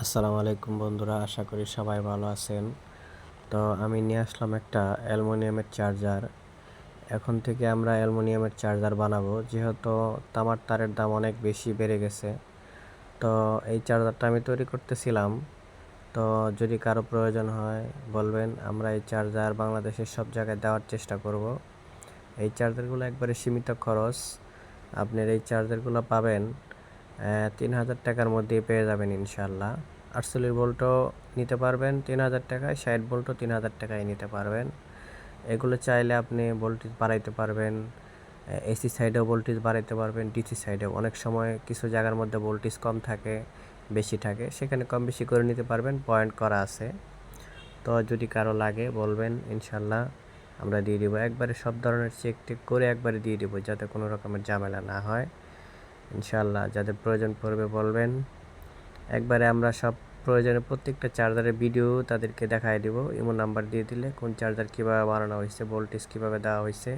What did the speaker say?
আসসালামু আলাইকুম বন্ধুরা, আশা করি সবাই ভালো আছেন। তো আমি নিয়ে আসলাম একটা অ্যালুমিনিয়ামের চার্জার। এখন থেকে আমরা অ্যালুমিনিয়ামের চার্জার বানাবো, যেহেতু তামার তারের দাম অনেক বেশি বেড়ে গেছে। তো এই চার্জারটা আমি তৈরি করতেছিলাম। তো যদি কারো প্রয়োজন হয় বলবেন, আমরা এই চার্জার বাংলাদেশের সব জায়গায় দেওয়ার চেষ্টা করব। এই চার্জারগুলো একবারে সীমিত খরচ। আপনার এই চার্জারগুলো পাবেন ৩,০০০ টাকার মধ্যেই পেয়ে যাবেন ইনশাল্লাহ। ৪৮ ভোল্টও নিতে পারবেন ৩,০০০ টাকায়, ৬০ ভোল্টও ৩,০০০ টাকায় নিতে পারবেন। এগুলো চাইলে আপনি ভোল্টেজ বাড়াইতে পারবেন, এসি সাইডেও ভোল্টেজ বাড়াইতে পারবেন, ডিসি সাইডেও। অনেক সময় কিছু জায়গার মধ্যে ভোল্টেজ কম থাকে, বেশি থাকে, সেখানে কম বেশি করে নিতে পারবেন, পয়েন্ট করা আছে। তো যদি কারো লাগে বলবেন, ইনশাল্লাহ আমরা দিয়ে দিব। একবারে সব ধরনের চেক টেক করে একবারে দিয়ে দিব, যাতে কোনো রকমের ঝামেলা না হয়। ইনশাল্লাহ যাদের প্রয়োজন পড়বে বলবেন। একবারে আমরা সব প্রয়োজনে প্রত্যেকটা চার্জারের ভিডিও তাদেরকে দেখায় দিব। ইমো নাম্বার দিয়ে দিলে কোন চার্জার কীভাবে বানানো হয়েছে, ভোল্টেজ কীভাবে দেওয়া হয়েছে,